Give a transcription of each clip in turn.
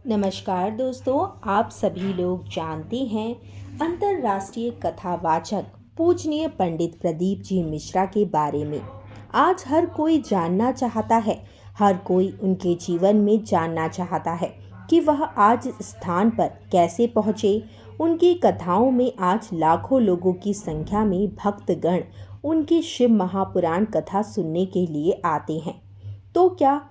नमस्कार दोस्तों, आप सभी लोग जानते हैं अंतर्राष्ट्रीय कथावाचक पूजनीय पंडित प्रदीप जी मिश्रा के बारे में। आज हर कोई जानना चाहता है, हर कोई उनके जीवन में जानना चाहता है कि वह आज इस स्थान पर कैसे पहुँचे। उनकी कथाओं में आज लाखों लोगों की संख्या में भक्तगण उनकी शिव महापुराण कथा सुनने के लिए आते हैं। तो क्या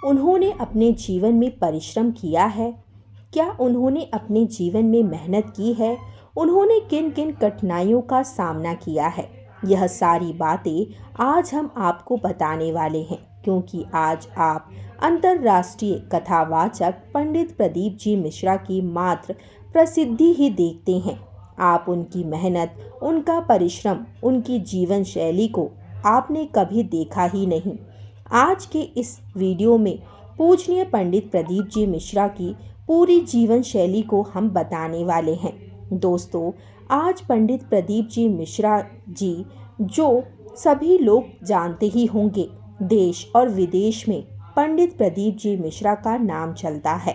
उन्होंने अपने जीवन में परिश्रम किया है? क्या उन्होंने अपने जीवन में मेहनत की है? उन्होंने किन किन कठिनाइयों का सामना किया है? यह सारी बातें आज हम आपको बताने वाले हैं, क्योंकि आज आप अंतर्राष्ट्रीय कथावाचक पंडित प्रदीप जी मिश्रा की मात्र प्रसिद्धि ही देखते हैं। आप उनकी मेहनत, उनका परिश्रम, उनकी जीवन शैली को आपने कभी देखा ही नहीं। आज के इस वीडियो में पूजनीय पंडित प्रदीप जी मिश्रा की पूरी जीवन शैली को हम बताने वाले हैं। दोस्तों, आज पंडित प्रदीप जी मिश्रा जी, जो सभी लोग जानते ही होंगे, देश और विदेश में पंडित प्रदीप जी मिश्रा का नाम चलता है।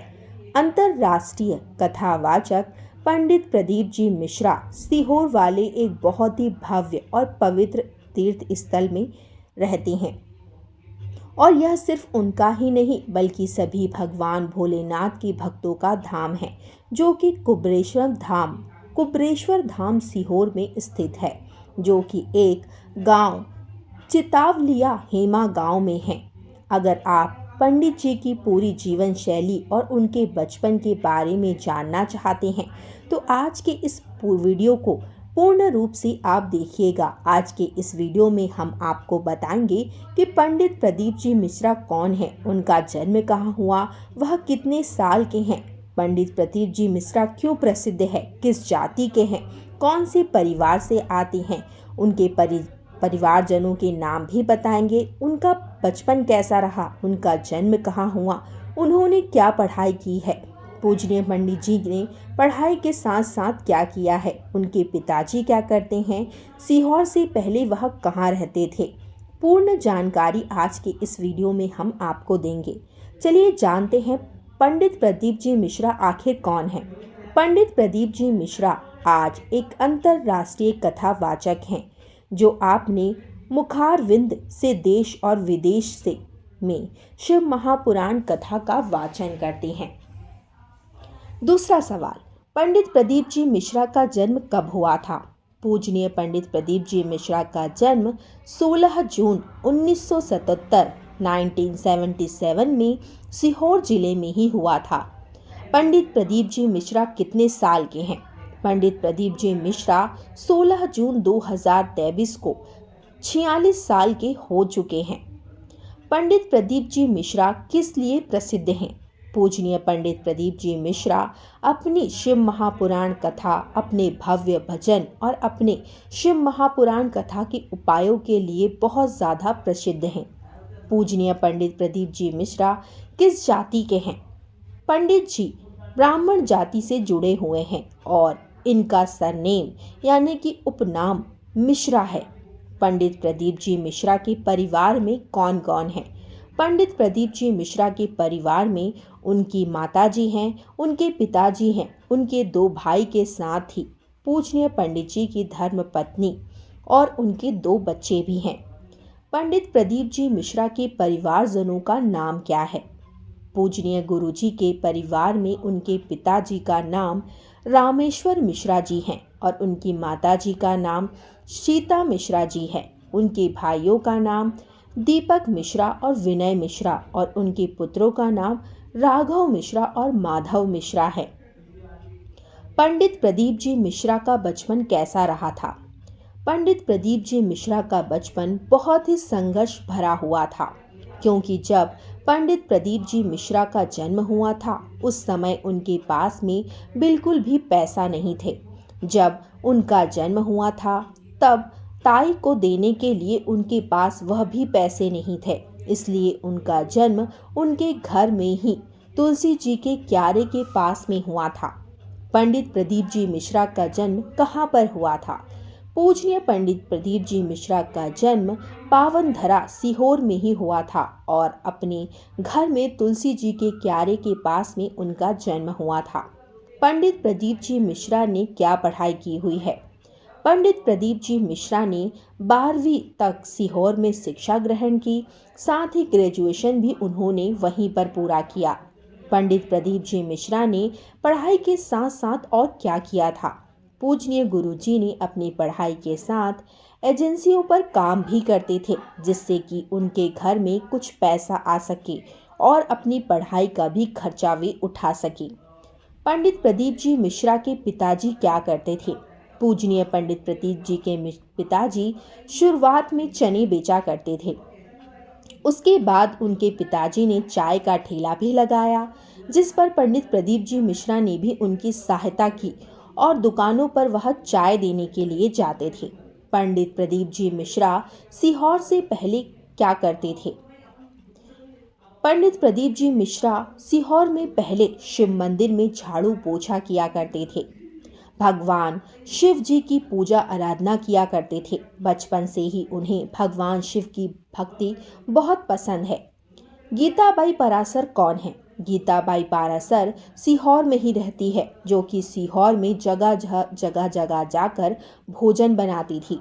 अंतर्राष्ट्रीय कथावाचक पंडित प्रदीप जी मिश्रा सीहोर वाले एक बहुत ही भव्य और पवित्र तीर्थ स्थल में रहते हैं। और यह सिर्फ उनका ही नहीं, बल्कि सभी भगवान भोलेनाथ के भक्तों का धाम है, जो कि कुब्रेश्वर धाम सीहोर में स्थित है, जो कि एक गांव चितावलिया हेमा गांव में है। अगर आप पंडित जी की पूरी जीवन शैली और उनके बचपन के बारे में जानना चाहते हैं, तो आज के इस वीडियो को पूर्ण रूप से आप देखिएगा। आज के इस वीडियो में हम आपको बताएंगे कि पंडित प्रदीप जी मिश्रा कौन है, उनका जन्म कहाँ हुआ, वह कितने साल के हैं, पंडित प्रदीप जी मिश्रा क्यों प्रसिद्ध है, किस जाति के हैं, कौन से परिवार से आते हैं, उनके परिवारजनों के नाम भी बताएंगे, उनका बचपन कैसा रहा, उनका जन्म कहाँ हुआ, उन्होंने क्या पढ़ाई की है, पूजनीय पंडित जी ने पढ़ाई के साथ साथ क्या किया है, उनके पिताजी क्या करते हैं, सीहोर से पहले वह कहाँ रहते थे। पूर्ण जानकारी आज के इस वीडियो में हम आपको देंगे। चलिए जानते हैं पंडित प्रदीप जी मिश्रा आखिर कौन है। पंडित प्रदीप जी मिश्रा आज एक अंतर्राष्ट्रीय कथावाचक हैं, जो आपने मुखारविंद से देश और विदेश से में शिव महापुराण कथा का वाचन करते हैं। दूसरा सवाल, पंडित प्रदीप जी मिश्रा का जन्म कब हुआ था? पूजनीय पंडित प्रदीप जी मिश्रा का जन्म 16 जून 1977 में सीहोर जिले में ही हुआ था। पंडित प्रदीप जी मिश्रा कितने साल के हैं? पंडित प्रदीप जी मिश्रा 16 जून 2023 को 46 साल के हो चुके हैं। पंडित प्रदीप जी मिश्रा किस लिए प्रसिद्ध हैं? पूजनीय पंडित प्रदीप जी मिश्रा अपनी शिव महापुराण कथा, अपने भव्य भजन और अपने शिव महापुराण कथा के उपायों के लिए बहुत ज़्यादा प्रसिद्ध हैं। पूजनीय पंडित प्रदीप जी मिश्रा किस जाति के हैं? पंडित जी ब्राह्मण जाति से जुड़े हुए हैं और इनका सरनेम यानी कि उपनाम मिश्रा है। पंडित प्रदीप जी मिश्रा के परिवार में कौन कौन है? पंडित प्रदीप जी मिश्रा के परिवार में उनकी माताजी हैं, उनके पिताजी हैं, उनके 2 भाई के साथ ही पूजनीय पंडित जी की धर्मपत्नी और उनके 2 बच्चे भी हैं। पंडित प्रदीप जी मिश्रा के परिवारजनों का नाम क्या है? पूजनीय गुरुजी के परिवार में उनके पिताजी का नाम रामेश्वर मिश्रा जी हैं और उनकी माताजी का नाम सीता मिश्रा जी है। उनके भाइयों का नाम दीपक मिश्रा और विनय मिश्रा और उनके पुत्रों का नाम राघव मिश्रा और माधव मिश्रा है। पंडित प्रदीप जी मिश्रा का बचपन कैसा रहा था? पंडित प्रदीप जी मिश्रा का बचपन बहुत ही संघर्ष भरा हुआ था, क्योंकि जब पंडित प्रदीप जी मिश्रा का जन्म हुआ था, उस समय उनके पास में बिल्कुल भी पैसा नहीं थे। जब उनका जन्म हुआ था, तब ताई को देने के लिए उनके पास वह भी पैसे नहीं थे, इसलिए उनका जन्म उनके घर में ही तुलसी जी के क्यारे के पास में हुआ था। पंडित प्रदीप जी मिश्रा का जन्म कहाँ पर हुआ था? पूजनीय पंडित प्रदीप जी मिश्रा का जन्म पावनधरा सीहोर में ही हुआ था और अपने घर में तुलसी जी के क्यारे के पास में उनका जन्म हुआ था। पंडित प्रदीप जी मिश्रा ने क्या पढ़ाई की हुई है? पंडित प्रदीप जी मिश्रा ने 12वीं तक सीहोर में शिक्षा ग्रहण की, साथ ही ग्रेजुएशन भी उन्होंने वहीं पर पूरा किया। पंडित प्रदीप जी मिश्रा ने पढ़ाई के साथ साथ और क्या किया था? पूजनीय गुरुजी ने अपनी पढ़ाई के साथ एजेंसियों पर काम भी करते थे, जिससे कि उनके घर में कुछ पैसा आ सके और अपनी पढ़ाई का भी खर्चा वे उठा सके। पंडित प्रदीप जी मिश्रा के पिताजी क्या करते थे? पूजनीय पंडित प्रदीप जी के पिताजी शुरुआत में चने बेचा करते थे। उसके बाद उनके पिताजी ने चाय का ठेला भी लगाया, जिस पर पंडित प्रदीप जी मिश्रा ने भी उनकी सहायता की और दुकानों पर वह चाय देने के लिए जाते थे। पंडित प्रदीप जी मिश्रा सीहोर से पहले क्या करते थे? पंडित प्रदीप जी मिश्रा सीहोर में पहले शिव मंदिर में झाड़ू पोछा किया करते थे। भगवान शिव जी की पूजा आराधना किया करते थे। बचपन से ही उन्हें भगवान शिव की भक्ति बहुत पसंद है। गीताबाई पारासर कौन है? गीताबाई पारासर सीहोर में ही रहती है, जो कि सीहोर में जगह जगह जाकर भोजन बनाती थी।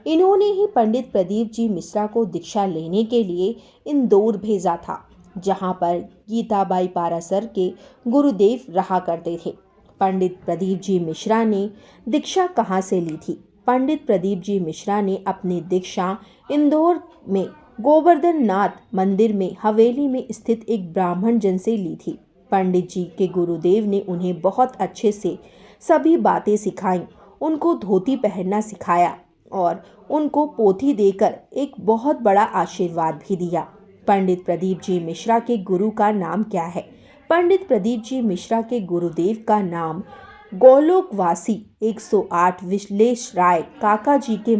इन्होंने ही पंडित प्रदीप जी मिश्रा को दीक्षा लेने के लिए इंदौर भेजा था, जहां पर गीताबाई पारासर के गुरुदेव रहा करते थे। पंडित प्रदीप जी मिश्रा ने दीक्षा कहाँ से ली थी? पंडित प्रदीप जी मिश्रा ने अपनी दीक्षा इंदौर में गोवर्धन नाथ मंदिर में हवेली में स्थित एक ब्राह्मण जन से ली थी। पंडित जी के गुरुदेव ने उन्हें बहुत अच्छे से सभी बातें सिखाईं, उनको धोती पहनना सिखाया और उनको पोथी देकर एक बहुत बड़ा आशीर्वाद भी दिया। पंडित प्रदीप जी मिश्रा के गुरु का नाम क्या है? पंडित प्रदीप जी मिश्रा के गुरुदेव का नाम गोलोकवासी 108 विश्लेष राय काका जी के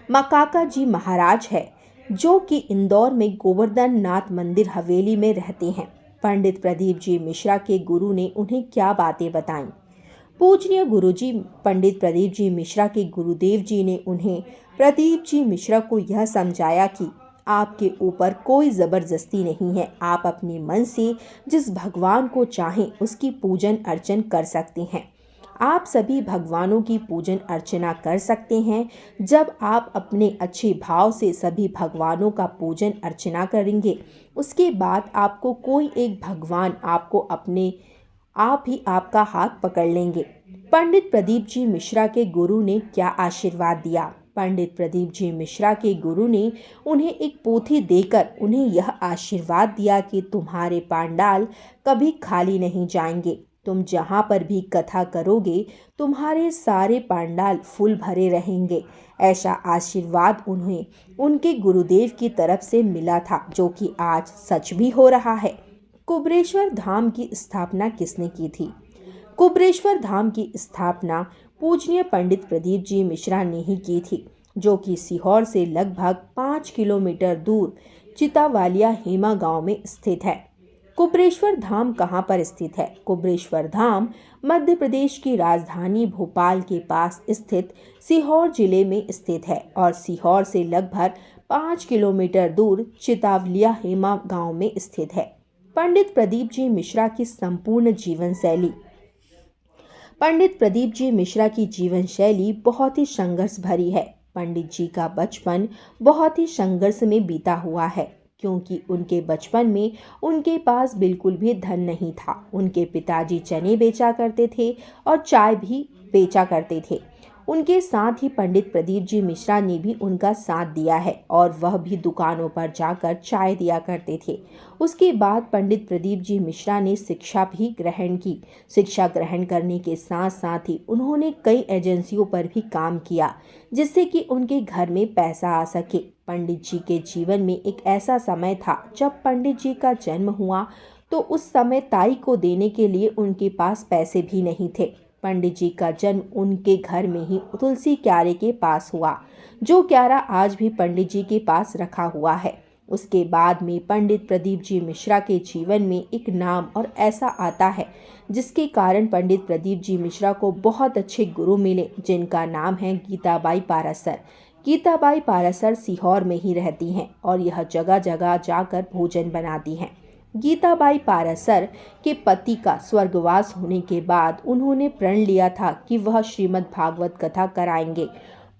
काका जी महाराज है, जो कि इंदौर में गोवर्धन नाथ मंदिर हवेली में रहते हैं। पंडित प्रदीप जी मिश्रा के गुरु ने उन्हें क्या बातें बताईं? पूजनीय गुरुजी पंडित प्रदीप जी मिश्रा के गुरुदेव जी ने उन्हें प्रदीप जी मिश्रा को यह समझाया कि आपके ऊपर कोई ज़बरदस्ती नहीं है। आप अपने मन से जिस भगवान को चाहें उसकी पूजन अर्चन कर सकते हैं। आप सभी भगवानों की पूजन अर्चना कर सकते हैं। जब आप अपने अच्छे भाव से सभी भगवानों का पूजन अर्चना करेंगे, उसके बाद आपको कोई एक भगवान आप ही आपका हाथ पकड़ लेंगे। पंडित प्रदीप जी मिश्रा के गुरु ने क्या आशीर्वाद दिया? पंडित प्रदीप जी मिश्रा के गुरु ने उन्हें एक पोथी देकर उन्हें यह आशीर्वाद दिया कि तुम्हारे पांडाल कभी खाली नहीं जाएंगे। तुम जहाँ पर भी कथा करोगे, तुम्हारे सारे पांडाल फुल भरे रहेंगे। ऐसा आशीर्वाद उन्हें उनके गुरुदेव की तरफ से मिला था, जो कि आज सच भी हो रहा है। कुबरेश्वर धाम की स्थापना किसने की थी? कुबरेश्वर धाम की स्थापना पूजनीय पंडित प्रदीप जी मिश्रा ने ही की थी, जो कि सीहोर से लगभग 5 किलोमीटर दूर चितावालिया हेमा गांव में स्थित है। कुबरेश्वर धाम कहाँ पर स्थित है? कुबरेश्वर धाम मध्य प्रदेश की राजधानी भोपाल के पास स्थित सीहोर जिले में स्थित है और सीहोर से लगभग 5 किलोमीटर दूर चितावलिया हेमा गांव में स्थित है। पंडित प्रदीप जी मिश्रा की संपूर्ण जीवन शैली। पंडित प्रदीप जी मिश्रा की जीवन शैली बहुत ही संघर्ष भरी है। पंडित जी का बचपन बहुत ही संघर्ष में बीता हुआ है, क्योंकि उनके बचपन में उनके पास बिल्कुल भी धन नहीं था। उनके पिताजी चने बेचा करते थे और चाय भी बेचा करते थे। उनके साथ ही पंडित प्रदीप जी मिश्रा ने भी उनका साथ दिया है और वह भी दुकानों पर जाकर चाय दिया करते थे। उसके बाद पंडित प्रदीप जी मिश्रा ने शिक्षा भी ग्रहण की। शिक्षा ग्रहण करने के साथ साथ ही उन्होंने कई एजेंसियों पर भी काम किया, जिससे कि उनके घर में पैसा आ सके। पंडित जी के जीवन में एक ऐसा समय था जब पंडित जी का जन्म हुआ, तो उस समय ताई को देने के लिए उनके पास पैसे भी नहीं थे। पंडित जी का जन्म उनके घर में ही तुलसी क्यारे के पास हुआ, जो क्यारा आज भी पंडित जी के पास रखा हुआ है। उसके बाद में पंडित प्रदीप जी मिश्रा के जीवन में एक नाम और ऐसा आता है जिसके कारण पंडित प्रदीप जी मिश्रा को बहुत अच्छे गुरु मिले, जिनका नाम है गीताबाई पारासर। गीताबाई पारासर सीहोर में ही रहती हैं और यह जगह जगह जाकर भोजन बनाती हैं। गीताबाई पारासर के पति का स्वर्गवास होने के बाद उन्होंने प्रण लिया था कि वह श्रीमद् भागवत कथा कराएंगे,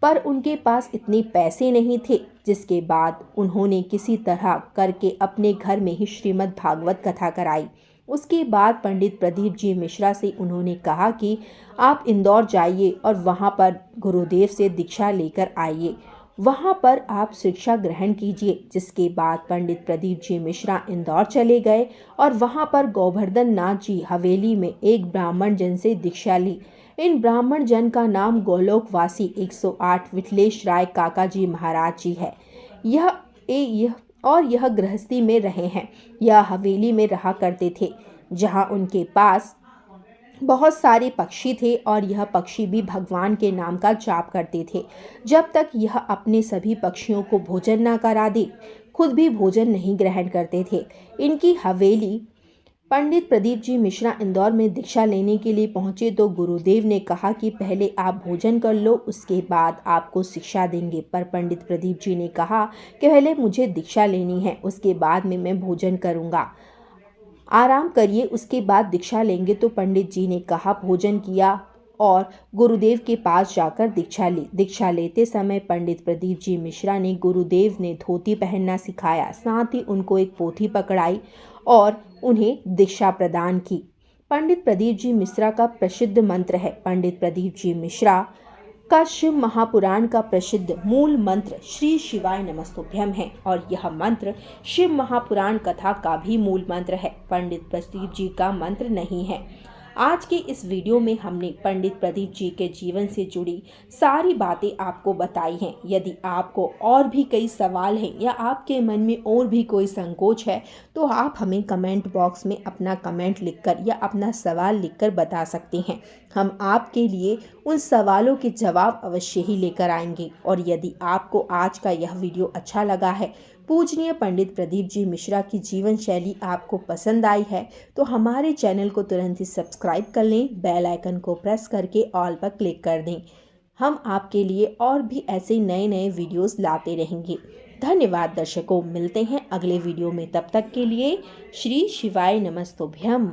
पर उनके पास इतने पैसे नहीं थे, जिसके बाद उन्होंने किसी तरह करके अपने घर में ही श्रीमद् भागवत कथा कराई। उसके बाद पंडित प्रदीप जी मिश्रा से उन्होंने कहा कि आप इंदौर जाइए और वहाँ पर गुरुदेव से दीक्षा लेकर आइए, वहाँ पर आप शिक्षा ग्रहण कीजिए। जिसके बाद पंडित प्रदीप जी मिश्रा इंदौर चले गए और वहाँ पर गोवर्धन नाथ जी हवेली में एक ब्राह्मण जन से दीक्षा ली। इन ब्राह्मण जन का नाम गोलोकवासी 108 विठलेश राय काका जी महाराज जी है। यह गृहस्थी में रहे हैं। यह हवेली में रहा करते थे, जहाँ उनके पास बहुत सारे पक्षी थे और यह पक्षी भी भगवान के नाम का जाप करते थे। जब तक यह अपने सभी पक्षियों को भोजन ना करा दे, खुद भी भोजन नहीं ग्रहण करते थे। इनकी हवेली पंडित प्रदीप जी मिश्रा इंदौर में दीक्षा लेने के लिए पहुंचे तो गुरुदेव ने कहा कि पहले आप भोजन कर लो, उसके बाद आपको शिक्षा देंगे। पर पंडित प्रदीप जी ने कहा कि पहले मुझे दीक्षा लेनी है, उसके बाद में मैं भोजन करूंगा, आराम करिए, उसके बाद दीक्षा लेंगे। तो पंडित जी ने कहा, भोजन किया और गुरुदेव के पास जाकर दीक्षा ली। दीक्षा लेते समय पंडित प्रदीप जी मिश्रा ने गुरुदेव ने धोती पहनना सिखाया, साथ ही उनको एक पोथी पकड़ाई और उन्हें दीक्षा प्रदान की। पंडित प्रदीप जी मिश्रा का प्रसिद्ध मंत्र है। पंडित प्रदीप जी मिश्रा का शिव महापुराण का प्रसिद्ध मूल मंत्र श्री शिवाय नमस्तुभ्यम है और यह मंत्र शिव महापुराण कथा का भी मूल मंत्र है, पंडित प्रदीप जी का मंत्र नहीं है। आज के इस वीडियो में हमने पंडित प्रदीप जी के जीवन से जुड़ी सारी बातें आपको बताई हैं। यदि आपको और भी कई सवाल हैं या आपके मन में और भी कोई संकोच है तो आप हमें कमेंट बॉक्स में अपना कमेंट लिखकर या अपना सवाल लिखकर बता सकते हैं। हम आपके लिए उन सवालों के जवाब अवश्य ही लेकर आएंगे। और यदि आपको आज का यह वीडियो अच्छा लगा है, पूजनीय पंडित प्रदीप जी मिश्रा की जीवन शैली आपको पसंद आई है, तो हमारे चैनल को तुरंत ही सब्सक्राइब कर लें, बेल आइकन को प्रेस करके ऑल पर क्लिक कर दें। हम आपके लिए और भी ऐसे नए नए वीडियोस लाते रहेंगे। धन्यवाद दर्शकों, मिलते हैं अगले वीडियो में। तब तक के लिए श्री शिवाय नमस्तुभ्यम।